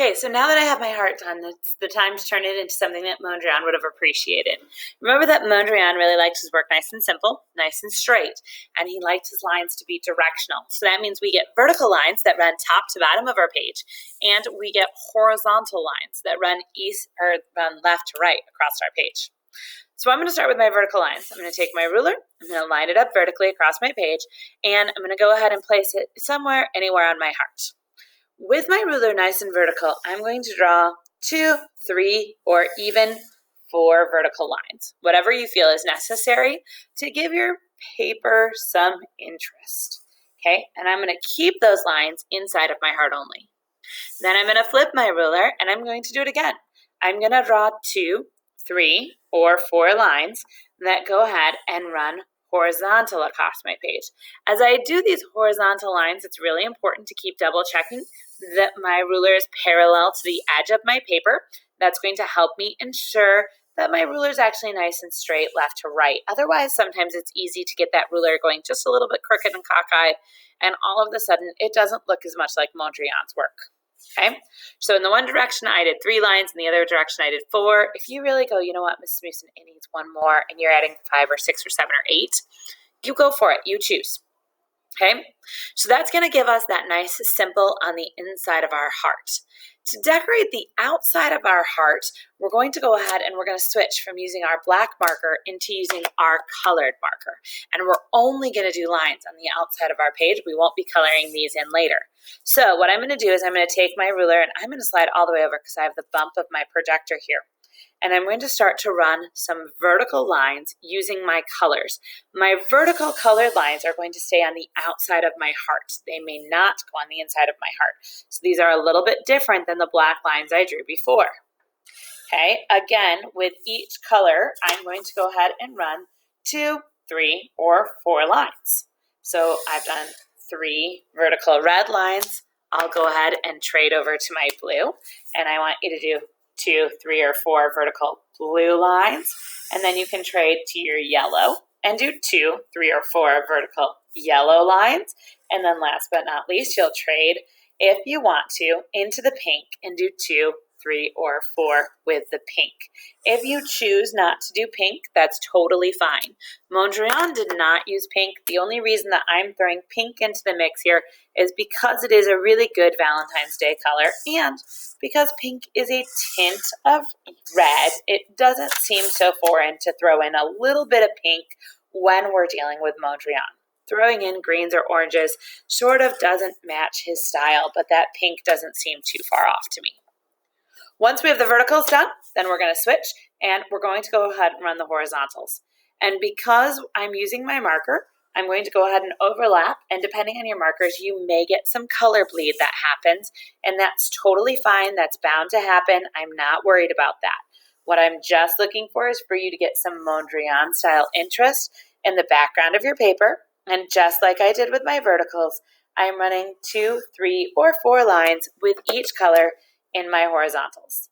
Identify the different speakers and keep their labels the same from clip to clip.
Speaker 1: Okay, so now that I have my heart done, it's the time to turn it into something that Mondrian would have appreciated. Remember that Mondrian really likes his work nice and simple, nice and straight, and he liked his lines to be directional. So that means we get vertical lines that run top to bottom of our page, and we get horizontal lines that run left to right across our page. So I'm going to start with my vertical lines. I'm going to take my ruler, I'm going to line it up vertically across my page, and I'm going to go ahead and place it anywhere on my heart. With my ruler nice and vertical, I'm going to draw 2, 3, or even 4 vertical lines, whatever you feel is necessary to give your paper some interest. Okay, and I'm going to keep those lines inside of my heart only. Then I'm going to flip my ruler and I'm going to do it again. I'm going to draw 2, 3, or 4 lines that go ahead and run horizontal across my page. As I do these horizontal lines, it's really important to keep double checking that my ruler is parallel to the edge of my paper. That's going to help me ensure that my ruler is actually nice and straight left to right. Otherwise, sometimes it's easy to get that ruler going just a little bit crooked and cockeyed, and all of a sudden, it doesn't look as much like Mondrian's work. Okay, so in the one direction, I did 3 lines. In the other direction, I did 4. If you really go, you know what, Mrs. Mason, it needs 1 more, and you're adding 5 or 6 or 7 or 8, you go for it. You choose. Okay, so that's going to give us that nice symbol on the inside of our heart. To decorate the outside of our heart, we're going to go ahead and we're going to switch from using our black marker into using our colored marker. And we're only going to do lines on the outside of our page. We won't be coloring these in later. So what I'm going to do is I'm going to take my ruler and I'm going to slide all the way over because I have the bump of my projector here. And I'm going to start to run some vertical lines using my colors. My vertical colored lines are going to stay on the outside of my heart. They may not go on the inside of my heart. So these are a little bit different than the black lines I drew before. Okay, again, with each color, I'm going to go ahead and run 2, 3, or 4 lines. So I've done 3 vertical red lines. I'll go ahead and trade over to my blue, and I want you to do 2, 3, or 4 vertical blue lines, and then you can trade to your yellow and do 2, 3, or 4 vertical yellow lines, and then last but not least, you'll trade, if you want to, into the pink and do 2, 3, or 4 with the pink. If you choose not to do pink, that's totally fine. Mondrian did not use pink. The only reason that I'm throwing pink into the mix here is because it is a really good Valentine's Day color, and because pink is a tint of red, it doesn't seem so foreign to throw in a little bit of pink when we're dealing with Mondrian. Throwing in greens or oranges sort of doesn't match his style, but that pink doesn't seem too far off to me. Once we have the verticals done, then we're going to switch and we're going to go ahead and run the horizontals. And because I'm using my marker, I'm going to go ahead and overlap, and depending on your markers, you may get some color bleed that happens, and that's totally fine. That's bound to happen. I'm not worried about that. What I'm just looking for is for you to get some Mondrian style interest in the background of your paper, and just like I did with my verticals, I'm running 2, 3, or 4 lines with each color in my horizontals.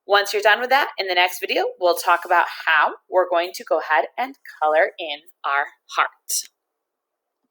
Speaker 1: Once you're done with that, in the next video, we'll talk about how we're going to go ahead and color in our heart.